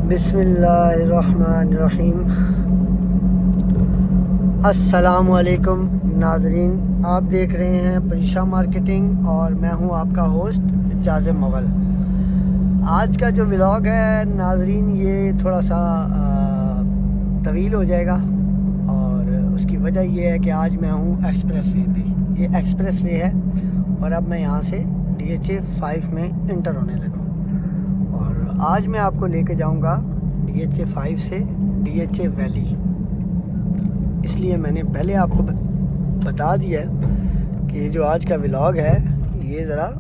बिस्मिल्लाहिर्रहमानिर्रहीम। अस्सलामुअलैकुम नाजरीन, आप देख रहे हैं परीशा मार्केटिंग और मैं हूं आपका होस्ट जाज़िम मुग़ल। आज का जो व्लॉग है नाजरीन, ये थोड़ा सा तवील हो जाएगा और उसकी वजह ये है कि आज मैं हूं एक्सप्रेस वे पे। ये एक्सप्रेस वे है और अब मैं यहां से DHA 5 में इंटर होने लगा और आज मैं आपको लेके जाऊंगा DHA 5 से DHA वैली। इसलिए मैंने पहले आपको बता दिया है कि जो आज का व्लॉग है ये ज़रा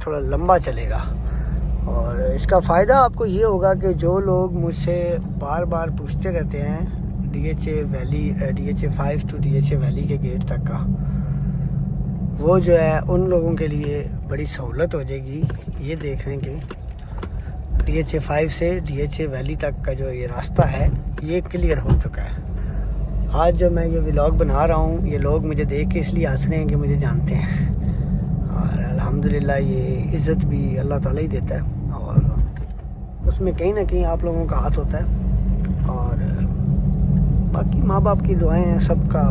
थोड़ा लंबा चलेगा और इसका फ़ायदा आपको ये होगा कि जो लोग मुझसे बार बार पूछते रहते हैं DHA valley, DHA 5 to DHA valley के गेट तक का, वो जो है उन लोगों के लिए बड़ी सहूलत हो जाएगी ये देखने के DHA 5 से DHA वैली तक का जो ये रास्ता है ये क्लियर हो चुका है। आज जो मैं ये व्लॉग बना रहा हूँ, ये लोग मुझे देख के इसलिए हंस रहे हैं कि मुझे जानते हैं और अल्हम्दुलिल्लाह ये इज़्ज़त भी अल्लाह ताला ही देता है और उसमें कहीं ना कहीं आप लोगों का हाथ होता है और बाकी माँ बाप की दुआएं हैं, सबका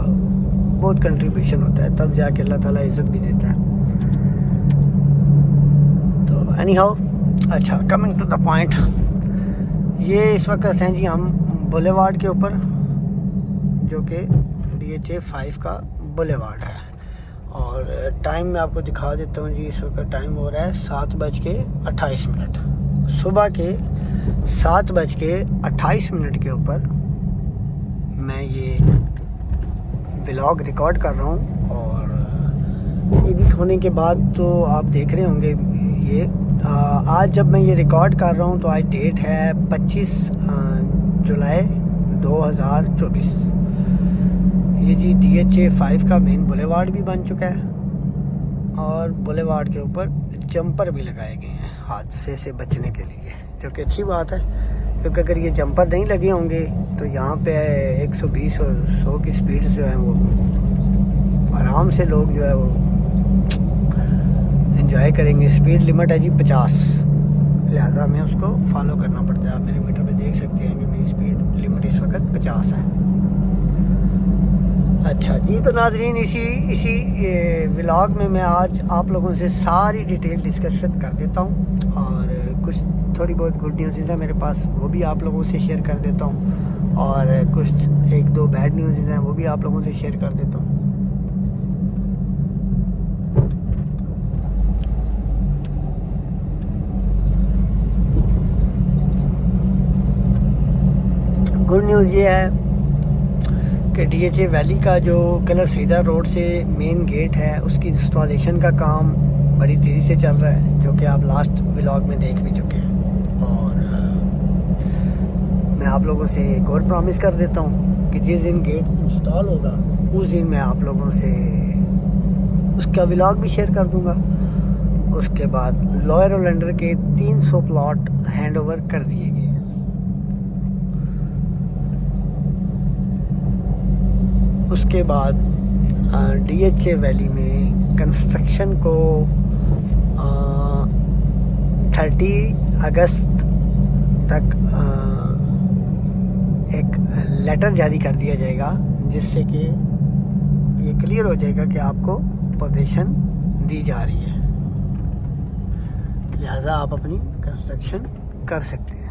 बहुत कंट्रीब्यूशन होता है, तब जाके अल्लाह ताला इज़्ज़त भी देता है। तो एनी हाउ, अच्छा, कमिंग टू द पॉइंट, ये इस वक्त हैं जी हम बुलेवार्ड के ऊपर, जो कि DHA 5 का बुलेवार्ड है और टाइम मैं आपको दिखा देता हूँ जी। इस वक्त टाइम हो रहा है 7:28। सुबह के 7:28 के ऊपर मैं ये व्लॉग रिकॉर्ड कर रहा हूँ और एडिट होने के बाद तो आप देख रहे होंगे ये। आज जब मैं ये रिकॉर्ड कर रहा हूँ तो आज डेट है 25 जुलाई 2024। ये जी DHA 5 का मेन बुलेवार्ड भी बन चुका है और बुलेवार्ड के ऊपर जंपर भी लगाए गए हैं हादसे से बचने के लिए, जो कि अच्छी बात है क्योंकि अगर ये जंपर नहीं लगे होंगे तो यहाँ पे 120 और 100 की स्पीड जो है वो आराम से लोग जो है वो एंजॉय करेंगे। स्पीड लिमिट है जी 50, लिहाजा हमें उसको फॉलो करना पड़ता है। आप मेरे मीटर पे देख सकते हैं कि मेरी स्पीड लिमिट इस वक्त 50 है। अच्छा जी, तो नाजरीन इसी व्लॉग में मैं आज आप लोगों से सारी डिटेल डिस्कशन कर देता हूँ और कुछ थोड़ी बहुत गुड न्यूज़ है मेरे पास, वो भी आप लोगों से शेयर कर देता हूँ और कुछ 1-2 बैड न्यूज़ हैं वो भी आप लोगों से शेयर कर देता हूँ। गुड न्यूज़ ये है कि DHA वैली का जो कलर सीधा रोड से मेन गेट है उसकी इंस्टॉलेशन का काम बड़ी तेज़ी से चल रहा है, जो कि आप लास्ट व्लॉग में देख भी चुके हैं और मैं आप लोगों से एक और प्रॉमिस कर देता हूँ कि जिस दिन गेट इंस्टॉल होगा उस दिन मैं आप लोगों से उसका व्लॉग भी शेयर कर दूँगा। उसके बाद लॉयर और लेंडर के 300 प्लॉट हैंड ओवर कर दिए गए हैं। उसके बाद DHA वैली में कंस्ट्रक्शन को 30 अगस्त तक एक लेटर जारी कर दिया जाएगा, जिससे कि ये क्लियर हो जाएगा कि आपको परमिशन दी जा रही है, लिहाजा आप अपनी कंस्ट्रक्शन कर सकते हैं।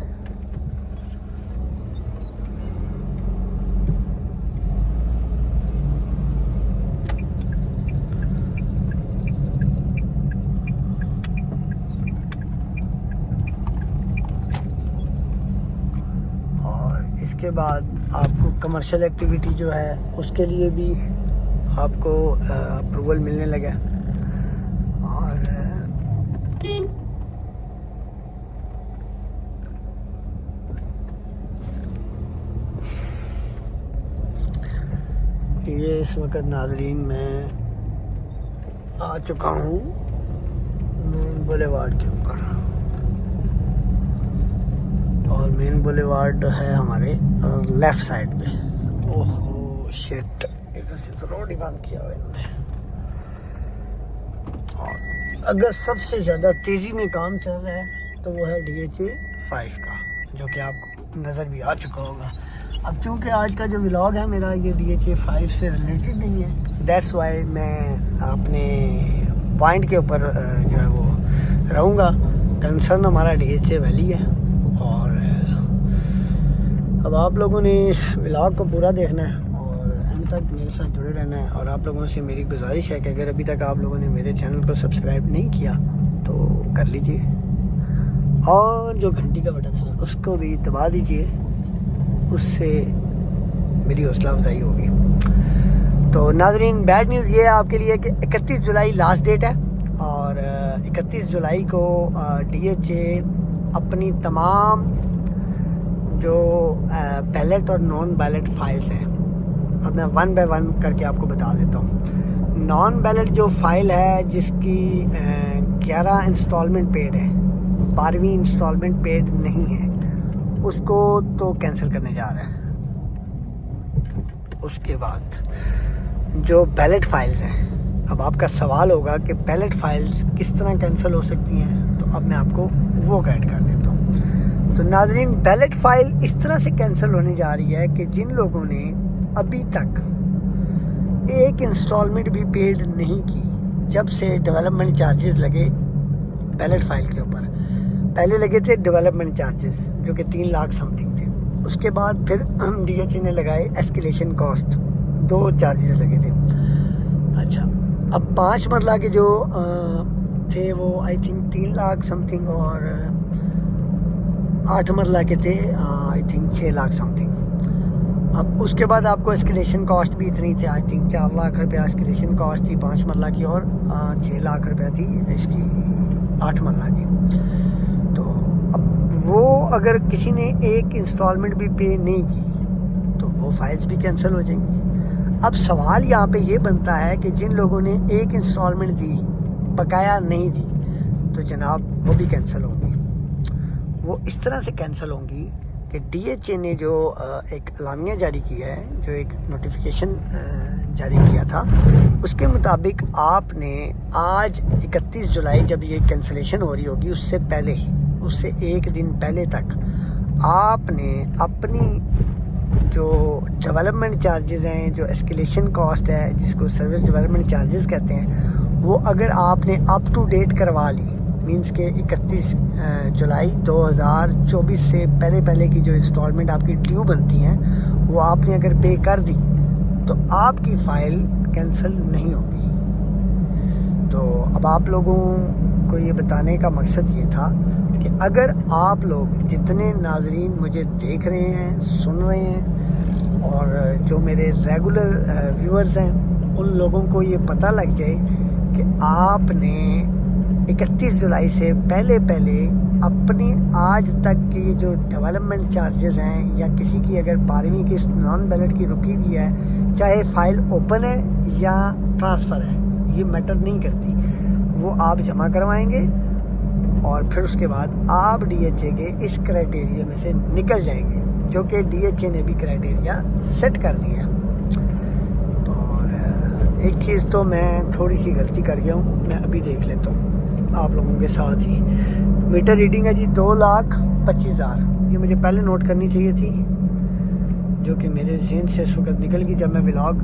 इसके बाद आपको कमर्शियल एक्टिविटी जो है उसके लिए भी आपको अप्रूवल मिलने लगा और ये इस वक्त नाजरीन मैं आ चुका हूँ मेन बुलेवार्ड के ऊपर और मेन बुलेवार्ड है हमारे लेफ़्ट साइड पे। ओहो शिट, इधर से तो रोड ही बंद किया हुआ इन्होंने। और अगर सबसे ज़्यादा तेज़ी में काम चल रहा है तो वो है DHA 5 का, जो कि आपको नज़र भी आ चुका होगा। अब चूँकि आज का जो व्लॉग है मेरा ये DHA 5 से रिलेटेड नहीं है, दैट्स वाई मैं अपने पॉइंट के ऊपर जो है वो रहूँगा। कंसर्न हमारा DHA वैली है। और अब आप लोगों ने व्लॉग को पूरा देखना है और एंड तक मेरे साथ जुड़े रहना है। और आप लोगों से मेरी गुजारिश है कि अगर अभी तक आप लोगों ने मेरे चैनल को सब्सक्राइब नहीं किया तो कर लीजिए, और जो घंटी का बटन है उसको भी दबा दीजिए, उससे मेरी हौसला अफजाई होगी। तो नाज़रीन, बैड न्यूज़ ये है आपके लिए कि 31 जुलाई लास्ट डेट है और 31 जुलाई को DHA अपनी तमाम जो बैलेट और नॉन बैलेट फाइल्स हैं, अब मैं वन बाय वन करके आपको बता देता हूँ। नॉन बैलेट जो फाइल है जिसकी 11 इंस्टॉलमेंट पेड है, 12वीं इंस्टॉलमेंट पेड नहीं है, उसको तो कैंसिल करने जा रहा है। उसके बाद जो बैलेट फाइल्स हैं, अब आपका सवाल होगा कि बैलेट फाइल्स किस तरह कैंसिल हो सकती हैं, तो अब मैं आपको वो गाइड कर देता हूँ। तो नाज़रीन, बैलेट फाइल इस तरह से कैंसिल होने जा रही है कि जिन लोगों ने अभी तक एक इंस्टॉलमेंट भी पेड नहीं की, जब से डेवलपमेंट चार्जेस लगे बैलेट फाइल के ऊपर, पहले लगे थे डेवलपमेंट चार्जेस जो कि 3 लाख समथिंग थे, उसके बाद फिर DHA ने लगाए एस्केलेशन कॉस्ट, 2 चार्जेस लगे थे। अच्छा, अब 5 मरला के जो थे वो आई थिंक 3 लाख समथिंग, और 8 मरला के थे आई थिंक 6 लाख समथिंग। अब उसके बाद आपको एस्केलेशन कॉस्ट भी इतनी थी, आई थिंक 4 लाख रुपया एस्केलेशन कॉस्ट थी 5 मरला की, और 6 लाख रुपया थी इसकी 8 मरला की। तो अब वो अगर किसी ने एक इंस्टॉलमेंट भी पे नहीं की तो वो फाइल्स भी कैंसिल हो जाएंगी। अब सवाल यहाँ पे ये बनता है कि जिन लोगों ने एक इंस्टॉलमेंट दी, बकाया नहीं दी, तो जनाब वो भी कैंसिल होंगी। वो इस तरह से कैंसिल होंगी कि DHA ने जो एक अलामिया जारी किया है, जो एक नोटिफिकेशन जारी किया था, उसके मुताबिक आपने आज 31 जुलाई जब ये कैंसिलेशन हो रही होगी उससे पहले, उससे एक दिन पहले तक आपने अपनी जो डेवलपमेंट चार्जेस हैं, जो एस्केलेशन कॉस्ट है जिसको सर्विस डेवलपमेंट चार्जेस कहते हैं, वो अगर आपने अप टू डेट करवा ली, मींस के 31 जुलाई 2024 से पहले की जो इंस्टॉलमेंट आपकी ड्यू बनती हैं वो आपने अगर पे कर दी तो आपकी फ़ाइल कैंसिल नहीं होगी। तो अब आप लोगों को ये बताने का मकसद ये था कि अगर आप लोग जितने नाज़रीन मुझे देख रहे हैं, सुन रहे हैं, और जो मेरे रेगुलर व्यूअर्स हैं, उन लोगों को ये पता लग जाए कि आपने 31 जुलाई से पहले अपनी आज तक की जो डेवलपमेंट चार्जेस हैं, या किसी की अगर 12वीं की नॉन बैलेट की रुकी हुई है, चाहे फाइल ओपन है या ट्रांसफ़र है, ये मैटर नहीं करती, वो आप जमा करवाएंगे और फिर उसके बाद आप DHA के इस क्राइटेरिया में से निकल जाएंगे, जो कि DHA ने भी क्राइटेरिया सेट कर दिया। तो और एक चीज़ तो मैं थोड़ी सी गलती कर गया हूँ, मैं अभी देख लेता हूँ आप लोगों के साथ ही। मीटर रीडिंग है जी 2,25,000, ये मुझे पहले नोट करनी चाहिए थी, जो कि मेरे ज़हन से इस वक्त निकल गई जब मैं व्लॉग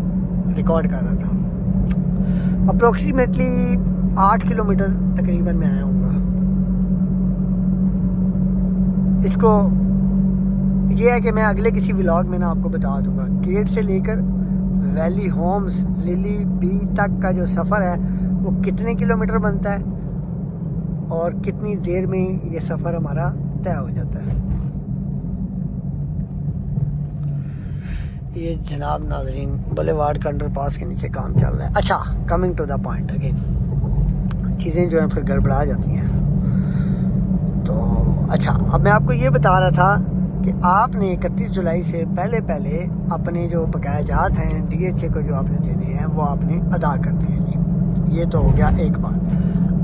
रिकॉर्ड कर रहा था। अप्रोक्सीमेटली 8 किलोमीटर तकरीबन मैं आया हूँ। इसको ये है कि मैं अगले किसी व्लॉग में ना आपको बता दूंगा, गेट से लेकर वैली होम्स लिली बी तक का जो सफ़र है वो कितने किलोमीटर बनता है और कितनी देर में ये सफ़र हमारा तय हो जाता है। ये जनाब नाज़रीन बुलेवार्ड का अंडरपास के नीचे काम चल रहा है। अच्छा, coming to the point again, चीज़ें जो हैं फिर गड़बड़ा जाती हैं। तो अच्छा, अब मैं आपको ये बता रहा था कि आपने 31 जुलाई से पहले अपने जो बकाया जात हैं DHA को जो आपने देने हैं वो आपने अदा करने हैं जी। ये तो हो गया एक बात।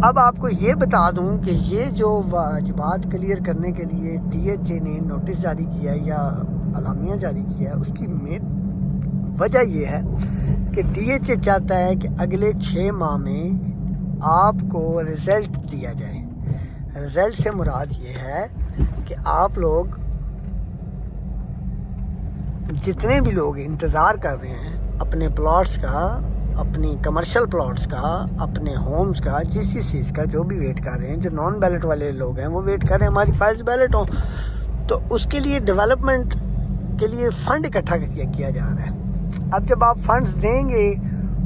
अब आपको ये बता दूं कि ये जो वाजिबात क्लियर करने के लिए DHA ने नोटिस जारी किया है या अलामिया जारी किया है, उसकी मेन वजह ये है कि DHA चाहता है कि अगले 6 माह में आपको रिज़ल्ट दिया जाए। रिज़ल्ट से मुराद ये है कि आप लोग जितने भी लोग इंतज़ार कर रहे हैं अपने प्लॉट्स का, अपनी कमर्शियल प्लॉट्स का, अपने होम्स का, जिस चीज़ का जो भी वेट कर रहे हैं, जो नॉन बैलेट वाले लोग हैं वो वेट कर रहे हैं हमारी फाइल्स बैलेट हों, तो उसके लिए डेवलपमेंट के लिए फ़ंड इकट्ठा किया जा रहा है। अब जब आप फंड्स देंगे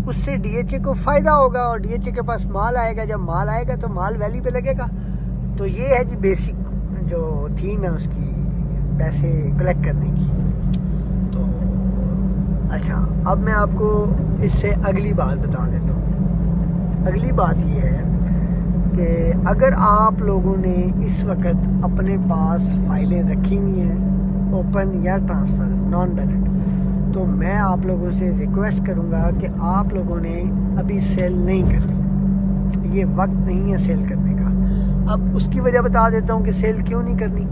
उससे डीएचए को फ़ायदा होगा और डीएचए के पास माल आएगा। जब माल आएगा तो माल वैली पे लगेगा। तो ये है जी बेसिक जो थीम है उसकी, पैसे कलेक्ट करने की। तो अच्छा, अब मैं आपको इससे अगली बात बता देता हूँ। अगली बात ये है कि अगर आप लोगों ने इस वक्त अपने पास फाइलें रखी हुई हैं ओपन या ट्रांसफ़र नॉन बैलेट, तो मैं आप लोगों से रिक्वेस्ट करूंगा कि आप लोगों ने अभी सेल नहीं करनी। ये वक्त नहीं है सेल करने का। अब उसकी वजह बता देता हूँ कि सेल क्यों नहीं करनी।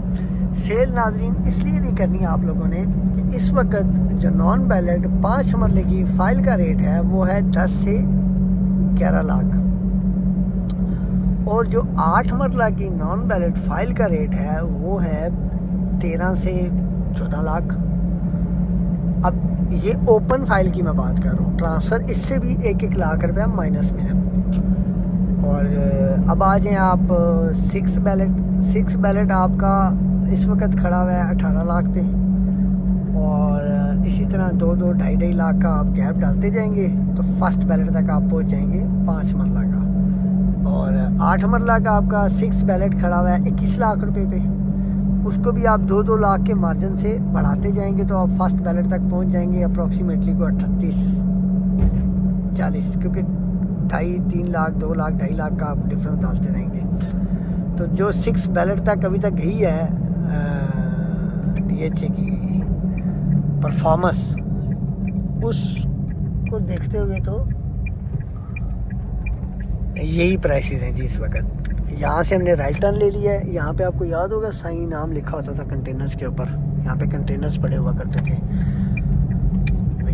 सेल नाजरीन इसलिए नहीं करनी आप लोगों ने कि इस वक्त जो नॉन बैलेट 5 मरले की फ़ाइल का रेट है वो है 10 से 11 लाख, और जो 8 मरला की नॉन बैलेट फ़ाइल का रेट है वो है 13 से 14 लाख। अब ये ओपन फाइल की मैं बात कर रहा हूँ, ट्रांसफ़र इससे भी 1-1 लाख रुपया माइनस में है। और अब आ जाएँ आप 6 बैलेट आपका इस वक्त खड़ा हुआ है 18 लाख पे, और इसी तरह 2-2, 2.5 लाख का आप गैप डालते जाएंगे तो फर्स्ट बैलेट तक आप पहुँच जाएंगे 5 मरला का। और 8 मरला का आपका 6 बैलेट खड़ा हुआ है 21 लाख रुपए पे, उसको भी आप 2-2 लाख के मार्जिन से बढ़ाते जाएंगे तो आप फर्स्ट बैलेट तक पहुंच जाएंगे अप्रॉक्सीमेटली को 38-40, क्योंकि 2.5-3 लाख, 2 लाख, 2.5 लाख का आप डिफरेंस डालते रहेंगे। तो जो 6 बैलेट तक अभी तक गई है डीएचए की परफॉर्मेंस, उसको देखते हुए तो यही प्राइसेस हैं जी इस वक्त। यहाँ से हमने राइट टर्न ले लिया है। यहाँ पे आपको याद होगा साई नाम लिखा होता था कंटेनर्स के ऊपर, यहाँ पे कंटेनर्स पड़े हुआ करते थे।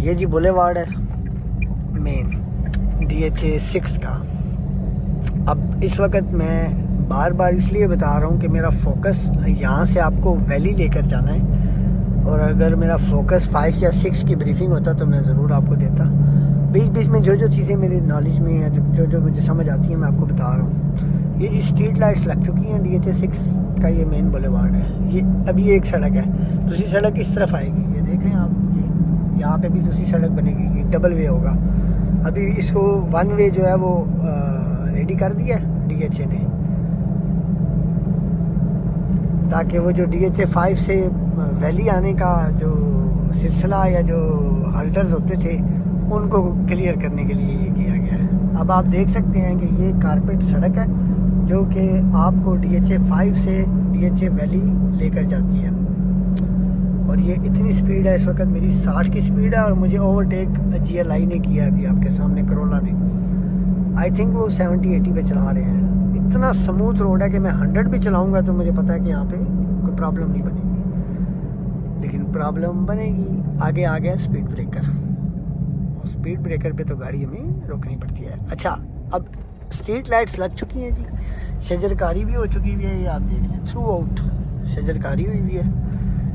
ये जी बुलेवार्ड है मेन डीएचए 6 का। अब इस वक्त मैं बार बार इसलिए बता रहा हूँ कि मेरा फोकस यहाँ से आपको वैली लेकर जाना है, और अगर मेरा फोकस 5 या 6 की ब्रीफिंग होता तो मैं ज़रूर आपको देता। बीच बीच में जो चीज़ें मेरी नॉलेज में हैं, जो मुझे समझ आती हैं, मैं आपको बता रहा हूँ। ये जी स्ट्रीट लाइट्स लग चुकी हैं डीएचए 6 का, ये मेन बुलेवार्ड है। ये अभी एक सड़क है, दूसरी सड़क इस तरफ आएगी, ये देख रहे हैं आप, ये यहाँ पे भी दूसरी सड़क बनेगी, ये डबल वे होगा। अभी इसको 1 वे जो है वो रेडी कर दिया है डीएचए ने, ताकि वो जो डीएचए 5 से वैली आने का जो सिलसिला या जो हल्टर्स होते थे उनको क्लियर करने के लिए ये किया गया है। अब आप देख सकते हैं कि ये कारपेट सड़क है जो कि आपको डीएचए 5 से डीएचए वैली लेकर जाती है, और ये इतनी स्पीड है, इस वक्त मेरी 60 की स्पीड है और मुझे ओवरटेक जीएलआई ने किया अभी आपके सामने, करोला ने। आई थिंक वो 70-80 पे चला रहे हैं। इतना स्मूथ रोड है कि मैं 100 भी चलाऊंगा तो मुझे पता है कि यहाँ पे कोई प्रॉब्लम नहीं बनेगी। लेकिन प्रॉब्लम बनेगी आगे आ गया स्पीड ब्रेकर, और स्पीड ब्रेकर पे तो गाड़ी हमें रोकनी पड़ती है। अच्छा, अब स्ट्रीट लाइट्स लग चुकी हैं जी, शजरकारी भी हो चुकी हुई है, ये आप देख लें, थ्रू आउट शजरकारी हुई हुई है।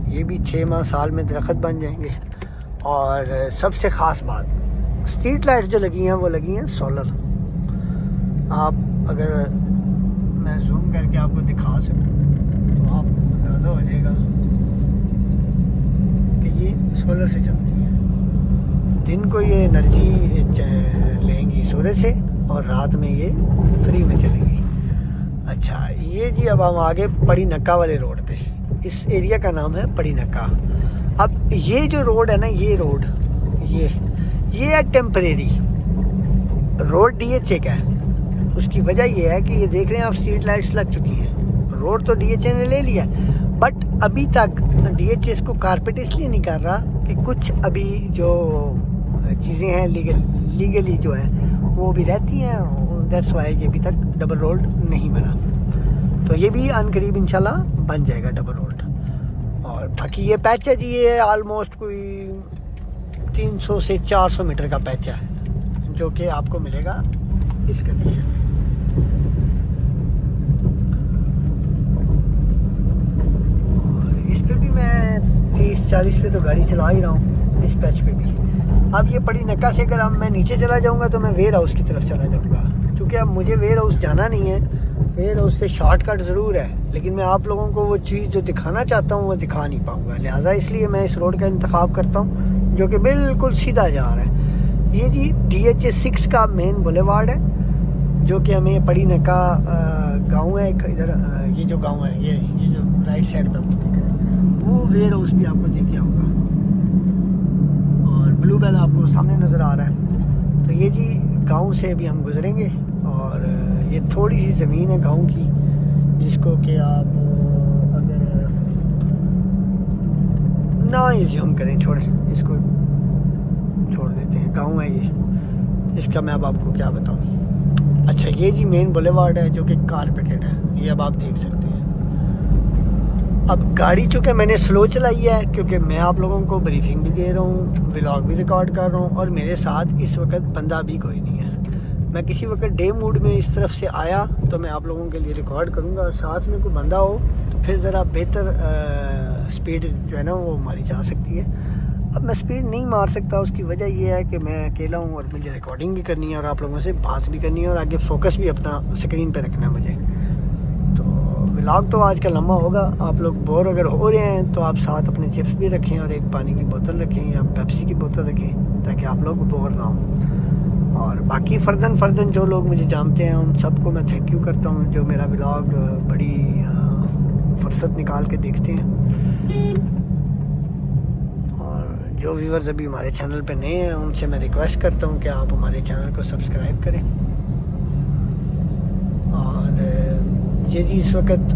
ये भी 6 माह साल में दरख्त बन जाएंगे। और सबसे ख़ास बात, स्ट्रीट लाइट्स जो लगी हैं वो लगी हैं सोलर। आप अगर मैं जूम करके आपको दिखा सकूं तो आपको अंदाज़ा हो जाएगा कि ये सोलर से चलती हैं। दिन को ये एनर्जी लेंगी सूरज से और रात में ये फ्री में चलेंगी। अच्छा, ये जी अब हम आगे पड़ी नक्का वाले रोड पे, इस एरिया का नाम है पड़ी नक्का। अब ये जो रोड है ना, ये रोड ये है टेम्परेरी रोड डीएचए का है। उसकी वजह ये है कि ये देख रहे हैं आप, स्ट्रीट लाइट्स लग चुकी हैं, रोड तो डीएचए ने ले लिया, बट अभी तक डीएचए इसको कारपेट इसलिए नहीं कर रहा कि कुछ अभी जो चीज़ें हैं लीगली जो है वो भी रहती हैं, दैट्स वाई ये अभी तक डबल रोड नहीं बना। तो ये भी अनकरीब इंशाल्लाह बन जाएगा डबल रोड। और बाकी ये पैच है जी, ये आलमोस्ट कोई 300 से 400 मीटर का पैच है जो कि आपको मिलेगा इस कंडीशन में। और इस पे भी मैं 30 30-40 पे तो गाड़ी चला ही रहा हूँ इस पैच पे भी। अब ये पड़ी नक्का से अगर अब मैं नीचे चला जाऊँगा तो मैं वेयर हाउस की तरफ चला जाऊँगा, क्योंकि अब मुझे वेयर हाउस जाना नहीं है। वेयर हाउस से शॉर्टकट ज़रूर है, लेकिन मैं आप लोगों को वो चीज़ जो दिखाना चाहता हूँ वो दिखा नहीं पाऊँगा। लिहाजा इसलिए मैं इस रोड का इंतखाब करता हूँ जो कि बिल्कुल सीधा जा रहा है। ये जी DHA 6 का मेन बुलेवार्ड है, जो कि हमें पड़ी नक्का गाँव है इधर। ये जो गाँव है ये जो राइट साइड पे आपको दिख रहा है वो वेयर हाउस भी आपको दिख गया होगा, और ब्लू बेल आपको सामने नज़र आ रहा है। तो ये जी गांव से अभी हम गुजरेंगे, और ये थोड़ी सी ज़मीन है गांव की, जिसको कि आप अगर ना ही ज़ूम करें, छोड़ें इसको, छोड़ देते हैं। गांव है ये, इसका मैं अब आपको क्या बताऊं। अच्छा ये जी मेन बुलेवार्ड है जो कि कारपेटेड है, ये अब आप देख सकते हैं। अब गाड़ी चूँकि मैंने स्लो चलाई है, क्योंकि मैं आप लोगों को ब्रीफिंग भी दे रहा हूँ, व्लॉग भी रिकॉर्ड कर रहा हूँ, और मेरे साथ इस वक्त बंदा भी कोई नहीं है। मैं किसी वक्त डे मूड में इस तरफ से आया तो मैं आप लोगों के लिए रिकॉर्ड करूँगा। साथ में कोई बंदा हो तो फिर ज़रा बेहतर स्पीड जो है ना वो मारी जा सकती है। अब मैं स्पीड नहीं मार सकता, उसकी वजह यह है कि मैं अकेला हूँ और मुझे रिकॉर्डिंग भी करनी है और आप लोगों से बात भी करनी है, और आगे फोकस भी अपना स्क्रीन पर रखना है मुझे। व्लॉग तो आज का लंबा होगा, आप लोग बोर अगर हो रहे हैं तो आप साथ अपने चिप्स भी रखें और एक पानी की बोतल रखें या पेप्सी की बोतल रखें, ताकि आप लोग बोर ना हों। और बाकी फ़र्दन जो लोग मुझे जानते हैं उन सबको मैं थैंक यू करता हूँ, जो मेरा व्लॉग बड़ी फुर्सत निकाल के देखते हैं। और जो व्यूअर्स अभी हमारे चैनल पे नए हैं उनसे मैं रिक्वेस्ट करता हूँ कि आप हमारे चैनल को सब्सक्राइब करें। ये जी इस वक्त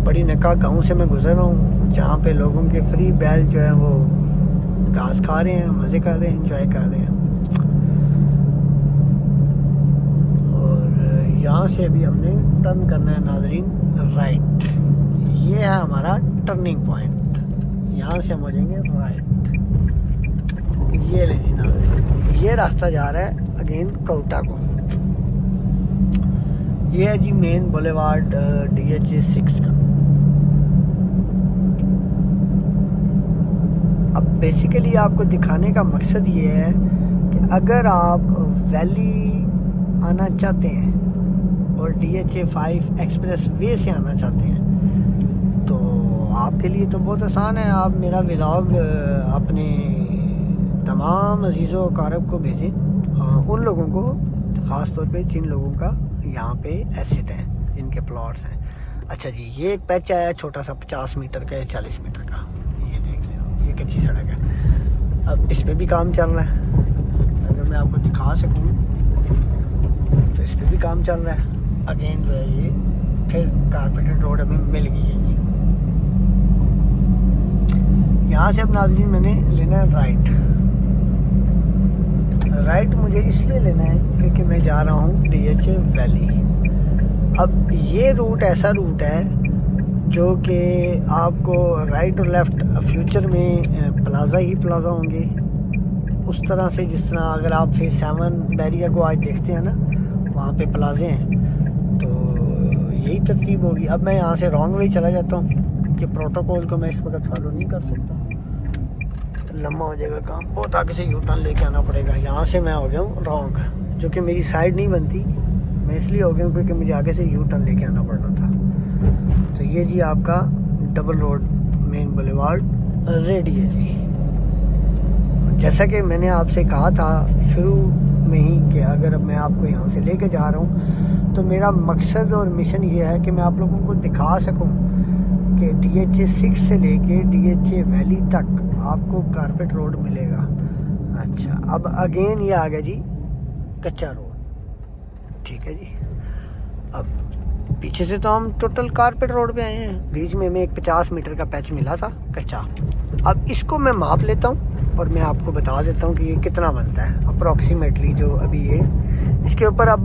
बड़ी नक्का गांव से मैं गुज़र रहा हूँ, जहाँ पे लोगों के फ्री बैल जो है वो घास खा रहे हैं, मज़े कर रहे हैं, एंजॉय कर रहे हैं। और यहाँ से अभी हमने टर्न करना है नाज़रीन राइट। ये है हमारा टर्निंग पॉइंट, यहाँ से हम हो जाएंगे राइट। ये ले जी नाज़रीन, ये रास्ता जा रहा है अगेन कोटा को। ये है जी मेन बुलेवार्ड DHA 6 का। अब बेसिकली आपको दिखाने का मकसद ये है कि अगर आप वैली आना चाहते हैं और DHA 5 एक्सप्रेस वे से आना चाहते हैं तो आपके लिए तो बहुत आसान है। आप मेरा व्लॉग अपने तमाम अजीज़ों और कारब को भेजें, उन लोगों को ख़ास तौर पे जिन लोगों का यहाँ पे एसेट है, इनके प्लॉट्स हैं। अच्छा जी ये एक पैच आया छोटा सा 50 मीटर का या 40 मीटर का, ये देख लें, ये कच्ची सड़क है। अब इस पे भी काम चल रहा है, अगर मैं आपको दिखा सकूँ तो इस पे भी काम चल रहा है। अगेन जो है ये फिर कारपेटेड रोड हमें मिल गई है। यहाँ से अब नाज़रीन मैंने लेना है राइट मुझे इसलिए लेना है क्योंकि मैं जा रहा हूँ DHA वैली। अब ये रूट ऐसा रूट है जो कि आपको राइट और लेफ़्ट फ्यूचर में प्लाज़ा ही प्लाज़ा होंगे, उस तरह से जिस तरह अगर आप फेज़ 7 बैरिया को आज देखते हैं ना, वहाँ पे प्लाज़े हैं, तो यही तरतीब होगी। अब मैं यहाँ से रॉन्ग वे चला जाता हूँ क्योंकि प्रोटोकॉल को मैं इस वक्त फॉलो नहीं कर सकता, लम्बा हो जाएगा काम, बहुत आगे से यू टर्न लेके आना पड़ेगा। यहाँ से मैं हो गया हूँ रॉन्ग, जो कि मेरी साइड नहीं बनती, मैं इसलिए हो गया हूँ क्योंकि मुझे आगे से यू टर्न लेके आना पड़ना था। तो ये जी आपका double road main boulevard ready है जी। जैसा कि मैंने आपसे कहा था शुरू में ही कि अगर मैं आपको यहाँ से लेके जा रहा हूँ तो मेरा मकसद और मिशन ये है कि मैं आप लोगों को दिखा सकूँ कि DHA 6 से लेके DHA वैली तक आपको कारपेट रोड मिलेगा। अच्छा अब अगेन ये आ गया जी कच्चा रोड, ठीक है जी। अब पीछे से तो हम टोटल कारपेट रोड पे आए हैं, बीच में हमें एक 50 मीटर का पैच मिला था कच्चा। अब इसको मैं माप लेता हूँ और मैं आपको बता देता हूँ कि ये कितना बनता है अप्रॉक्सीमेटली। जो अभी ये इसके ऊपर अब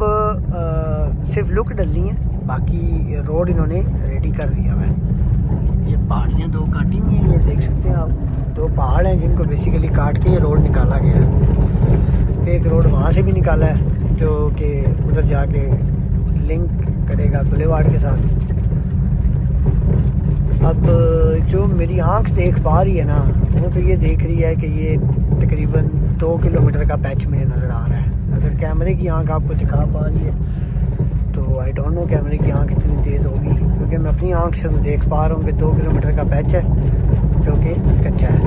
सिर्फ लुक डलनी है, बाकी रोड इन्होंने रेडी कर दिया हुआ है। ये पहाड़ियाँ दो काटी हुई हैं, ये देख सकते हैं आप, दो पहाड़ हैं जिनको बेसिकली काट के ये रोड निकाला गया है। एक रोड वहाँ से भी निकाला है जो कि उधर जाके लिंक करेगा बुलेवार्ड के साथ। अब जो जो मेरी आंख देख पा रही है ना, वो तो ये देख रही है कि ये तकरीबन 2 किलोमीटर का पैच मुझे नज़र आ रहा है। अगर कैमरे की आंख आपको दिखा पा रही है तो आई डोंट नो कैमरे की आंख कितनी तेज़ होगी, क्योंकि मैं अपनी आंख से तो देख पा रहा हूँ कि 2 किलोमीटर का पैच है जो कि कच्चा है।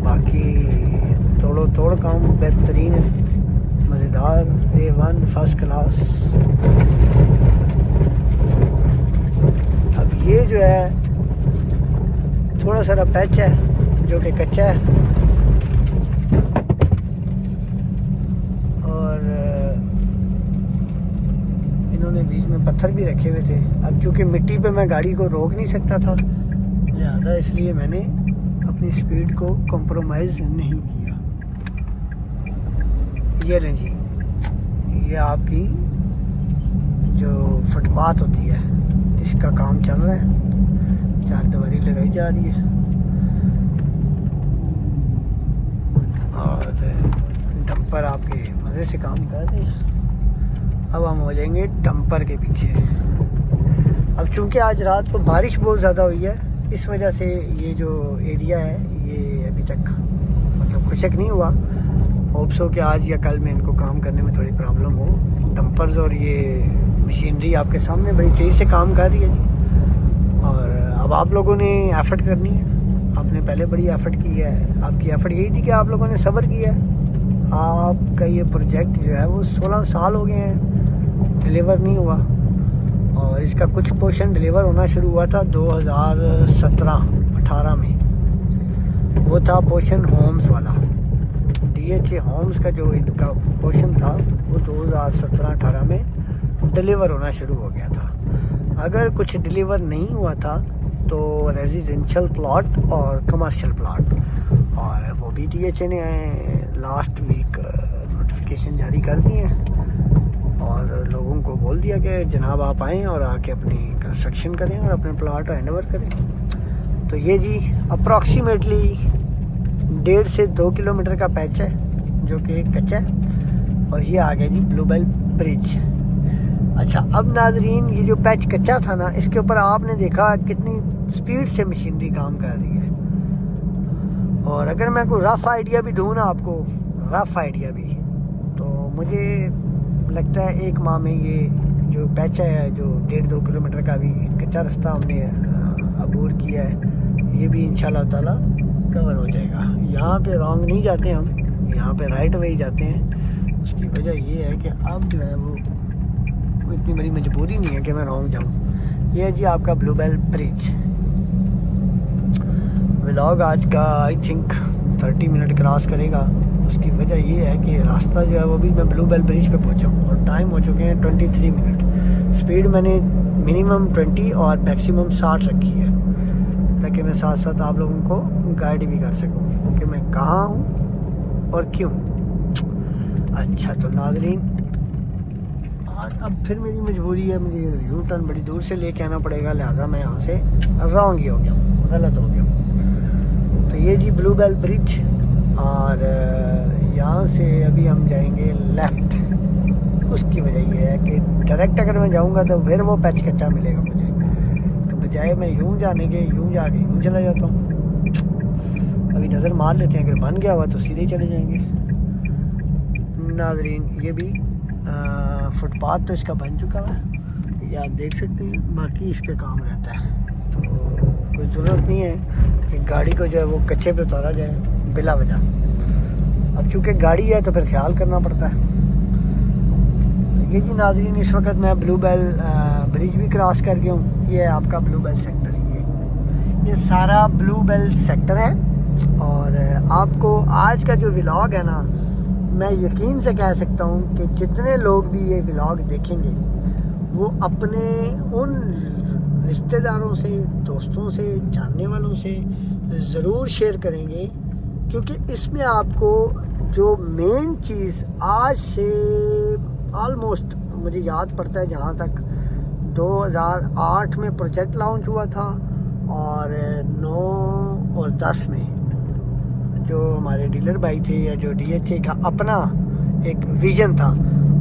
बाकी तोड़ो तोड़ काम बेहतरीन है, मज़ेदार, A1 फर्स्ट क्लास। अब ये जो है थोड़ा सा पैच है जो कि कच्चा है, और इन्होंने बीच में पत्थर भी रखे हुए थे। अब चूँकि मिट्टी पे मैं गाड़ी को रोक नहीं सकता था, लिहाजा इसलिए मैंने अपनी स्पीड को कॉम्प्रोमाइज़ नहीं किया। ये लें जी, ये आपकी जो फुटपाथ होती है इसका काम चल रहा है, 4 दीवारी लगाई जा रही है और डंपर आपके मज़े से काम कर रहे हैं। अब हम हो जाएंगे डंपर के पीछे। अब चूंकि आज रात को बारिश बहुत ज़्यादा हुई है, इस वजह से ये जो एरिया है ये अभी तक मतलब खुशक नहीं हुआ। होप्स हो कि आज या कल में इनको काम करने में थोड़ी प्रॉब्लम हो। डंपर्स और ये मशीनरी आपके सामने बड़ी तेज़ से काम कर रही है जी, और अब आप लोगों ने एफर्ट करनी है। आपने पहले बड़ी एफर्ट की है, आपकी एफर्ट यही थी कि आप लोगों ने सब्र किया है। आपका ये प्रोजेक्ट जो है वो 16 साल हो गए हैं डिलीवर नहीं हुआ, और इसका कुछ पोर्शन डिलीवर होना शुरू हुआ था 2017-18 में। वो था पोर्शन होम्स वाला, DHA होम्स का जो इनका पोर्शन था वो 2017-18 में डिलीवर होना शुरू हो गया था। अगर कुछ डिलीवर नहीं हुआ था तो रेजिडेंशियल प्लॉट और कमर्शियल प्लॉट, और वो भी DHA ने लास्ट वीक नोटिफिकेशन जारी कर दी है और लोगों को बोल दिया कि जनाब आप आएँ और आके अपनी कंस्ट्रक्शन करें और अपने प्लॉट हैंड ओवर करें। तो ये जी अप्रॉक्सीमेटली 1.5 से 2 किलोमीटर का पैच है जो कि कच्चा है, और ये आ गया जी ब्लूबेल ब्रिज। अच्छा, अब नाजरीन ये जो पैच कच्चा था ना, इसके ऊपर आपने देखा कितनी स्पीड से मशीनरी काम कर रही है। और अगर मैं कोई रफ़ आइडिया भी दूँ ना आपको, रफ़ आइडिया भी, तो मुझे लगता है 1 माह में ये जो पैच है जो 1.5-2 किलोमीटर का भी कच्चा रास्ता हमने अबूर किया है, ये भी इंशाल्लाह ताला कवर हो जाएगा। यहाँ पे रॉन्ग नहीं जाते हम, यहाँ पे राइट वे ही जाते हैं। उसकी वजह ये है कि अब जो है वो इतनी बड़ी मजबूरी नहीं है कि मैं रॉन्ग जाऊँ। ये है जी आपका ब्लूबेल ब्रिज। व्लॉग आज का आई थिंक 30 मिनट क्रॉस करेगा। उसकी वजह ये है कि रास्ता जो है वो भी मैं ब्लूबेल ब्रिज पे पहुँचा हूँ और टाइम हो चुके हैं 23 मिनट। स्पीड मैंने मिनिमम 20 और मैक्सिमम 60 रखी है, ताकि मैं साथ साथ आप लोगों को गाइड भी कर सकूँ कि मैं कहाँ हूँ और क्यों। अच्छा तो नाज़रीन, अब फिर मेरी मजबूरी है, मुझे यू टर्न बड़ी दूर से लेके आना पड़ेगा, लिहाजा मैं यहाँ से रॉन्ग ही हो गया हूँ, गलत हो गया हूँ। तो ये जी ब्लूबेल ब्रिज, और यहाँ से अभी हम जाएंगे लेफ़्ट। उसकी वजह ये है कि डायरेक्ट अगर मैं जाऊँगा तो फिर वो पैच कच्चा मिलेगा मुझे, तो बजाय मैं यूँ जाने के यूँ जाके यूँ चला जाता हूँ। अभी नज़र मार लेते हैं, अगर बन गया हुआ तो सीधे चले जाएंगे। नाज़रीन ये भी फुटपाथ तो इसका बन चुका है, ये आप देख सकते हैं, बाकी इस पे काम रहता है। तो कोई ज़रूरत नहीं है कि गाड़ी को जो है वो कच्चे पे उतारा जाए बिला वजह। अब चूँकि गाड़ी है तो फिर ख्याल करना पड़ता है। तो ये जी नाज़रीन, इस वक्त मैं ब्लूबेल ब्रिज भी क्रॉस कर गया हूँ। ये है आपका ब्लूबेल सेक्टर, ये सारा ब्लूबेल सेक्टर है। और आपको आज का जो व्लॉग है ना, मैं यकीन से कह सकता हूँ कि जितने लोग भी ये व्लॉग देखेंगे वो अपने उन रिश्तेदारों से, दोस्तों से, जानने वालों से ज़रूर शेयर करेंगे, क्योंकि इसमें आपको जो मेन चीज़ आज से ऑलमोस्ट मुझे याद पड़ता है जहाँ तक 2008 में प्रोजेक्ट लॉन्च हुआ था, और 9 और 10 में जो हमारे डीलर भाई थे या जो DHA का अपना एक विज़न था,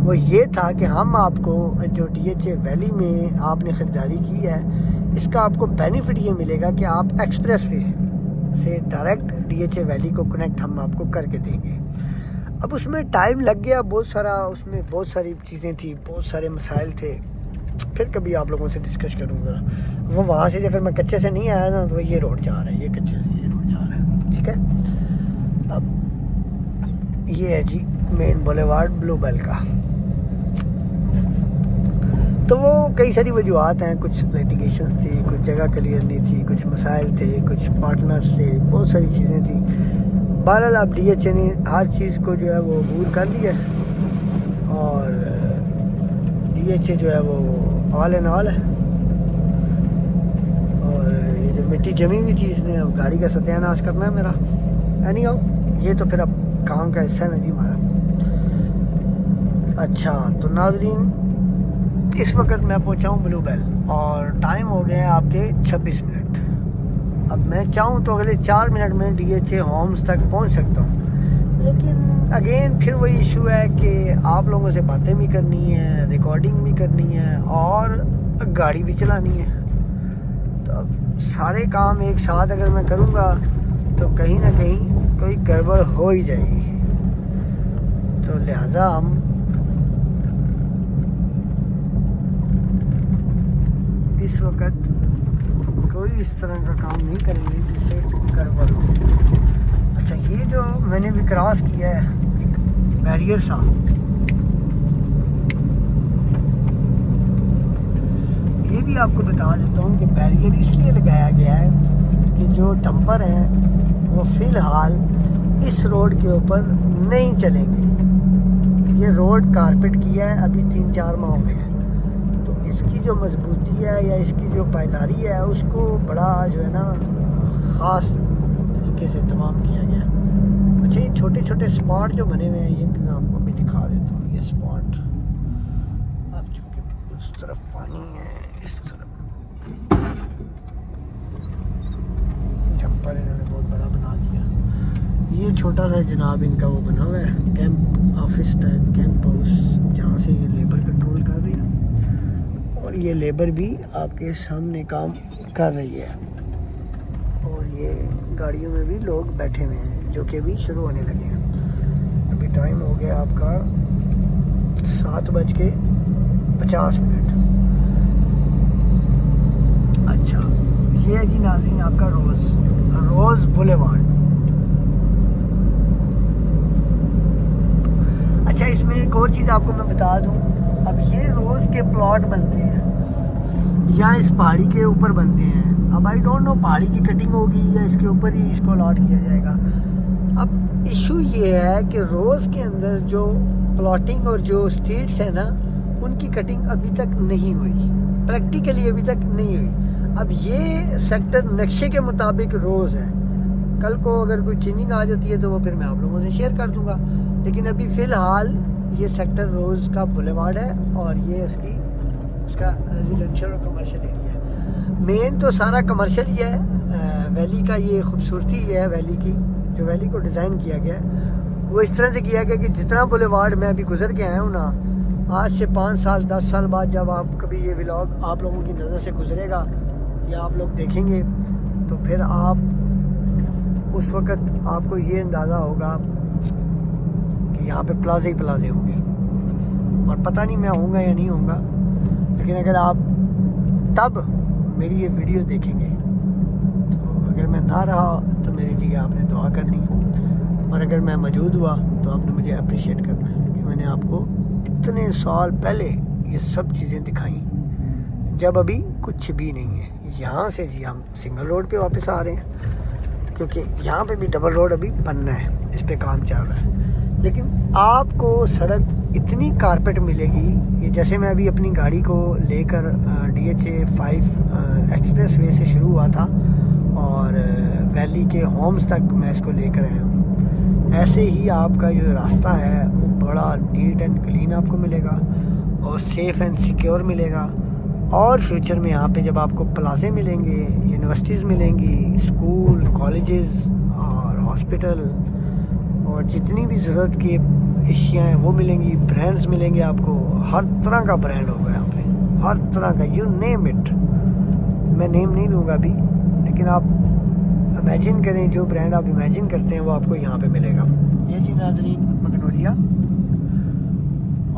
वो ये था कि हम आपको जो DHA वैली में आपने ख़रीदारी की है इसका आपको बेनिफिट ये मिलेगा कि आप एक्सप्रेस वे से डायरेक्ट DHA वैली को कनेक्ट हम आपको करके देंगे। अब उसमें टाइम लग गया बहुत सारा, उसमें बहुत सारी चीज़ें थी, बहुत सारे मसाइल थे, फिर कभी आप लोगों से डिस्कस करूँगा। वो वहाँ से अगर मैं कच्चे से नहीं आया ना तो ये रोड जा रहा है, ये कच्चे से ये रोड जा रहा है, ठीक है। अब ये है जी मेन बुलेवार्ड ब्लूबेल का। तो वो कई सारी वजूहत हैं, कुछ लिटिगेशन थी, कुछ जगह क्लियर नहीं थी, कुछ मसाइल थे, कुछ पार्टनर्स थे, बहुत सारी चीज़ें थी। बहरहाल अब DHA ने हर चीज़ को जो है वो अबूर कर लिया और DHA जो है वो ऑल एंड ऑल है। और ये जो मिट्टी जमी हुई थी इसने अब गाड़ी का सत्यानाश करना है मेरा। एनी हाउ ये तो फिर अब काम का हिस्सा है ना जी हमारा। अच्छा तो नाजरीन, इस वक्त मैं पहुंचा हूँ ब्लूबेल और टाइम हो गया है आपके 26 मिनट। अब मैं चाहूँ तो अगले 4 मिनट में DHA होम्स तक पहुंच सकता हूँ, लेकिन अगेन फिर वही इशू है कि आप लोगों से बातें भी करनी है, रिकॉर्डिंग भी करनी है और गाड़ी भी चलानी है। तो अब सारे काम एक साथ अगर मैं करूँगा तो कहीं ना कहीं कोई गड़बड़ हो ही जाएगी। तो लिहाजा हम इस वक्त कोई इस तरह का काम नहीं करेंगे जिससे गड़बड़ हो। अच्छा ये जो मैंने भी क्रॉस किया है एक बैरियर सा, ये भी आपको बता देता हूँ कि बैरियर इसलिए लगाया गया है कि जो डंपर हैं वो फ़िलहाल इस रोड के ऊपर नहीं चलेंगे। ये रोड कारपेट किया है अभी 3-4 माह में है, तो इसकी जो मजबूती है या इसकी जो पायदारी है उसको बड़ा जो है ना ख़ास तरीके से तमाम किया गया। अच्छा ये छोटे छोटे स्पॉट जो बने हुए हैं ये भी मैं आपको अभी दिखा देता हूँ। ये स्पॉट अब चूँकि उस तरफ पानी है, इस तरफ जंपर इन्होंने बहुत बड़ा बना दिया। ये छोटा सा जनाब इनका वो बना हुआ है camp office type, camp house, जहाँ से ये लेबर कंट्रोल कर रही है और ये लेबर भी आपके सामने काम कर रही है। और ये गाड़ियों में भी लोग बैठे हुए हैं जो कि अभी शुरू होने लगे हैं। अभी टाइम हो गया आपका 7:50। अच्छा ये है जी नाज़रीन आपका रोज़ बुलेवार्ड। अच्छा इसमें एक और चीज़ आपको मैं बता दूं, अब ये रोज़ के प्लॉट बनते हैं या इस पहाड़ी के ऊपर बनते हैं। अब आई डोंट नो पहाड़ी की कटिंग होगी या इसके ऊपर ही इसको अलॉट किया जाएगा। अब इशू ये है कि रोज़ के अंदर जो प्लॉटिंग और जो स्ट्रीट्स है ना उनकी कटिंग अभी तक नहीं हुई, प्रैक्टिकली अभी तक नहीं हुई। अब ये सेक्टर नक्शे के मुताबिक रोज़ है, कल को अगर कोई चेंजिंग आ जाती है तो वो फिर मैं आप लोगों से शेयर कर दूंगा, लेकिन अभी फ़िलहाल ये सेक्टर रोज़ का बुलेवार्ड है और ये उसका रेजिडेंशियल और कमर्शियल एरिया है। मेन तो सारा कमर्शियल ही है। वैली का ये खूबसूरती है, वैली की जो वैली को डिज़ाइन किया गया है वो इस तरह से किया गया कि जितना बुलेवार्ड मैं अभी गुजर के आया हूँ ना, आज से 5 साल 10 साल बाद जब आप कभी ये व्लॉग आप लोगों की नज़र से गुजरेगा या आप लोग देखेंगे तो फिर आप उस वक़्त आपको ये अंदाज़ा होगा कि यहाँ पे प्लाजे ही प्लाजे होंगे। और पता नहीं मैं होऊंगा या नहीं होऊंगा, लेकिन अगर आप तब मेरी ये वीडियो देखेंगे तो अगर मैं ना रहा तो मेरे लिए आपने दुआ करनी है, और अगर मैं मौजूद हुआ तो आपने मुझे अप्रिशिएट करना है कि मैंने आपको इतने साल पहले ये सब चीज़ें दिखाई जब अभी कुछ भी नहीं है। यहाँ से जी हम सिंगल रोड पे वापस आ रहे हैं क्योंकि यहाँ पे भी डबल रोड अभी बनना है, इस पे काम चल रहा है। लेकिन आपको सड़क इतनी कारपेट मिलेगी, ये जैसे मैं अभी अपनी गाड़ी को लेकर DHA 5 एक्सप्रेस वे से शुरू हुआ था और वैली के होम्स तक मैं इसको लेकर आया हूँ, ऐसे ही आपका जो रास्ता है वो बड़ा नीट एंड क्लीन आपको मिलेगा और सेफ़ एंड सिक्योर मिलेगा। और फ्यूचर में यहाँ पे जब आपको प्लाजे मिलेंगे, यूनिवर्सिटीज़ मिलेंगी, स्कूल, कॉलेजेस और हॉस्पिटल और जितनी भी ज़रूरत की अशियाँ हैं वो मिलेंगी, ब्रांड्स मिलेंगे आपको, हर तरह का ब्रांड होगा यहाँ पे, हर तरह का, यू नेम इट। मैं नेम नहीं लूँगा अभी, लेकिन आप इमेजिन करें, जो ब्रांड आप इमेजिन करते हैं वो आपको यहाँ पे मिलेगा। ये जी नाज़रीन मैग्नोलिया,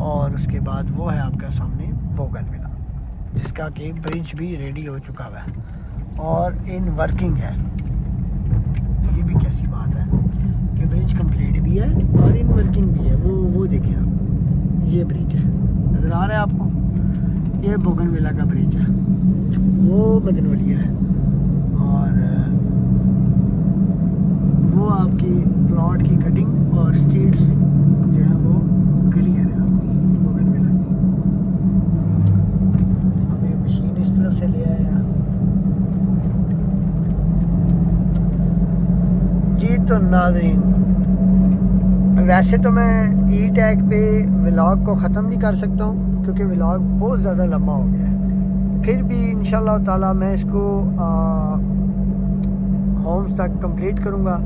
और उसके बाद वो है आपका सामने बोगनविला, जिसका कि ब्रिज भी रेडी हो चुका हुआ है और इन वर्किंग है। ये भी कैसी बात है कि ब्रिज कंप्लीट भी है और इन वर्किंग भी है। वो देखिए आप, ये ब्रिज है, नज़र आ रहा है आपको, ये बोगनविला का ब्रिज है, वो मैग्नोलिया है, और वो आपकी प्लॉट की कटिंग और स्ट्रीट्स जो है वो क्लियर है आपकी बोगनविला की। अब ये मशीन इस तरफ से ले आया जी। तो नाज़रीन, वैसे तो मैं ई टैग पे व्लॉग को ख़त्म भी कर सकता हूँ क्योंकि व्लॉग बहुत ज़्यादा लंबा हो गया है, फिर भी इंशाल्लाह ताला मैं इसको होम्स तक कंप्लीट करूँगा,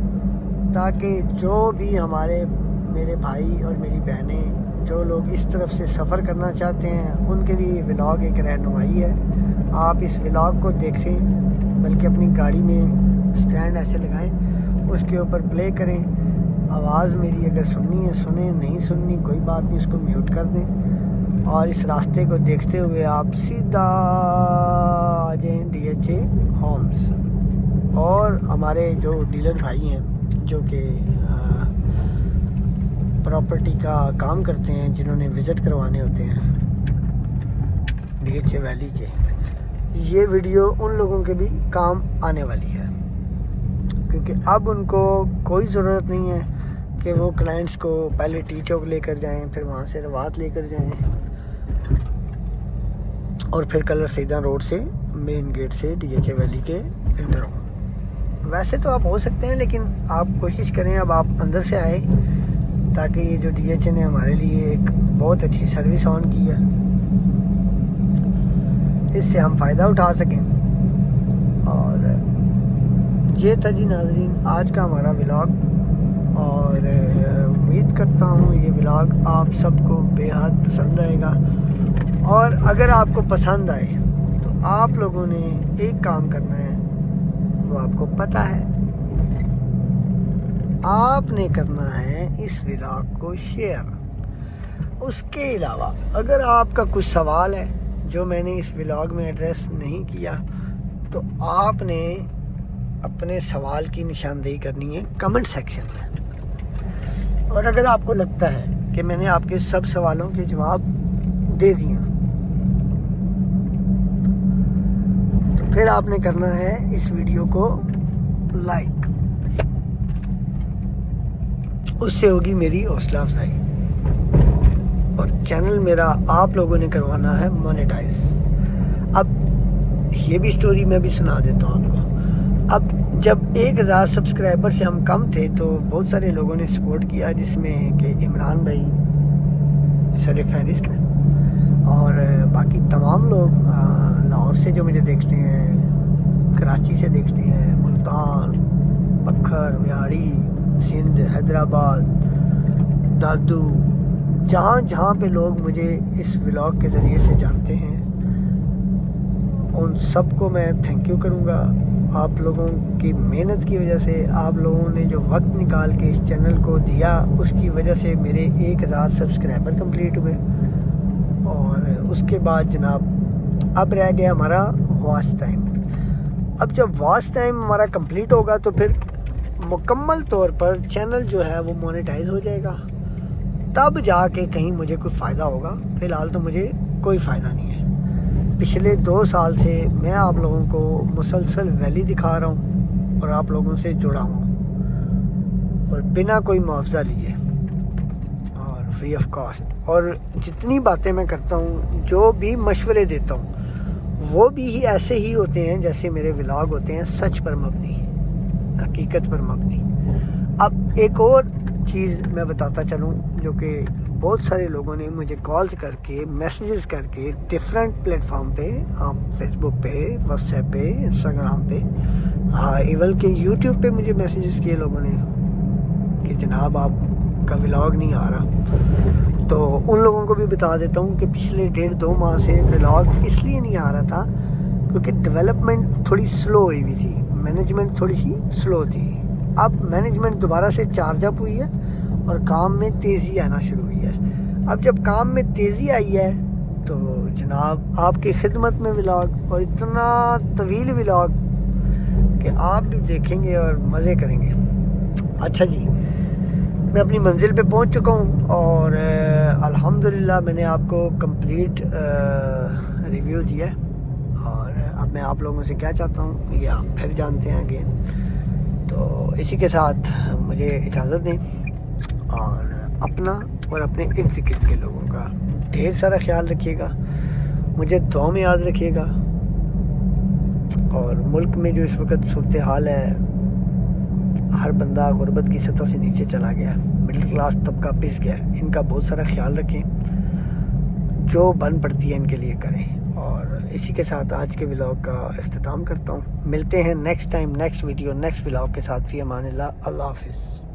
ताकि जो भी मेरे भाई और मेरी बहनें जो लोग इस तरफ से सफ़र करना चाहते हैं उनके लिए व्लॉग एक रहनुमाई है। आप इस व्लॉग को देखें, बल्कि अपनी गाड़ी में स्टैंड ऐसे लगाएं, उसके ऊपर प्ले करें, आवाज़ मेरी अगर सुननी है सुने, नहीं सुननी कोई बात नहीं, उसको म्यूट कर दें, और इस रास्ते को देखते हुए आप सीधा आ जाएँ DHA होम्स। और हमारे जो डीलर भाई हैं जो कि प्रॉपर्टी का काम करते हैं, जिन्होंने विज़िट करवाने होते हैं DHA वैली के, ये वीडियो उन लोगों के भी काम आने वाली है, क्योंकि अब उनको कोई ज़रूरत नहीं है कि वो क्लाइंट्स को पहले टी चौक लेकर जाएं, फिर वहाँ से रवात लेकर जाएं और फिर कलर सईदा रोड से मेन गेट से DHA वैली के एंटर हों। वैसे तो आप हो सकते हैं, लेकिन आप कोशिश करें अब आप अंदर से आए, ताकि ये जो DHA ने हमारे लिए एक बहुत अच्छी सर्विस ऑन की है, इससे हम फ़ायदा उठा सकें। और ये था जी नाज़रीन आज का हमारा व्लॉग, और उम्मीद करता हूँ ये व्लॉग आप सबको बेहद पसंद आएगा। और अगर आपको पसंद आए तो आप लोगों ने एक काम करना है, वो आपको पता है, आपने करना है इस व्लॉग को शेयर। उसके अलावा अगर आपका कुछ सवाल है जो मैंने इस व्लॉग में एड्रेस नहीं किया, तो आपने अपने सवाल की निशानदेही करनी है कमेंट सेक्शन में। और अगर आपको लगता है कि मैंने आपके सब सवालों के जवाब दे दिए, तो फिर आपने करना है इस वीडियो को लाइक, उससे होगी मेरी हौसला अफजाई, और चैनल मेरा आप लोगों ने करवाना है मोनेटाइज। अब ये भी स्टोरी मैं भी सुना देता हूँ आपको। अब जब 1000 सब्सक्राइबर से हम कम थे तो बहुत सारे लोगों ने सपोर्ट किया, जिसमें कि इमरान भाई सर फहरिस्त हैं, और बाकी तमाम लोग लाहौर से जो मुझे देखते हैं, कराची से देखते हैं, मुल्तान, पखर, व्याड़ी, सिंध, हैदराबाद, दादू, जहाँ जहाँ पे लोग मुझे इस व्लॉग के ज़रिए से जानते हैं, उन सबको मैं थैंक यू करूँगा। आप लोगों की मेहनत की वजह से, आप लोगों ने जो वक्त निकाल के इस चैनल को दिया, उसकी वजह से मेरे 1000 सब्सक्राइबर कंप्लीट हुए। और उसके बाद जनाब अब रह गया हमारा वॉच टाइम। अब जब वॉच टाइम हमारा कंप्लीट होगा तो फिर मुकम्मल तौर पर चैनल जो है वो मोनेटाइज हो जाएगा, तब जाके कहीं मुझे कोई फ़ायदा होगा। फ़िलहाल तो मुझे कोई फ़ायदा नहीं है। पिछले 2 साल से मैं आप लोगों को मुसलसल वैली दिखा रहा हूँ और आप लोगों से जुड़ा हूँ, और बिना कोई मुआवजा लिए और फ्री ऑफ कॉस्ट। और जितनी बातें मैं करता हूँ, जो भी मशवरे देता हूँ, वो भी ही ऐसे ही होते हैं जैसे मेरे व्लॉग होते हैं, सच पर मबनी, हकीकत पर मबनी। अब एक और चीज़ मैं बताता चलूँ, जो कि बहुत सारे लोगों ने मुझे कॉल्स करके, मैसेजेस करके, डिफरेंट प्लेटफॉर्म पे, फेसबुक पे, व्हाट्सएप पे, इंस्टाग्राम पे, इवन के यूट्यूब पे मुझे मैसेजेस किए लोगों ने कि जनाब आपका व्लॉग नहीं आ रहा। तो उन लोगों को भी बता देता हूँ कि पिछले 1.5-2 माह से व्लॉग इसलिए नहीं आ रहा था क्योंकि डेवलपमेंट थोड़ी स्लो हुई हुई थी, मैनेजमेंट थोड़ी सी स्लो थी। अब मैनेजमेंट दोबारा से चार्ज अप हुई है और काम में तेज़ी आना शुरू हुई है। अब जब काम में तेज़ी आई है तो जनाब आपकी खिदमत में व्लॉग, और इतना तवील व्लॉग कि आप भी देखेंगे और मज़े करेंगे। अच्छा जी, मैं अपनी मंजिल पे पहुंच चुका हूं और अल्हम्दुलिल्लाह मैंने आपको कंप्लीट रिव्यू दिया है। और अब मैं आप लोगों से क्या चाहता हूं ये आप फिर जानते हैं अगेन। तो इसी के साथ मुझे इजाज़त दें और अपना और अपने इर्द गिर्द के लोगों का ढेर सारा ख्याल रखिएगा, मुझे दुआ में याद रखिएगा। और मुल्क में जो इस वक्त सूरत हाल है, हर बंदा गुर्बत की सतह से नीचे चला गया, मिडिल क्लास तबका पिस गया, इनका बहुत सारा ख्याल रखें, जो बन पड़ती है इनके लिए करें। और इसी के साथ आज के व्लॉग का इख्तिताम करता हूँ। मिलते हैं next time, next video, next vlog के साथ। फ़ी अमानिल्लाह, अल्लाह हाफ़िज़।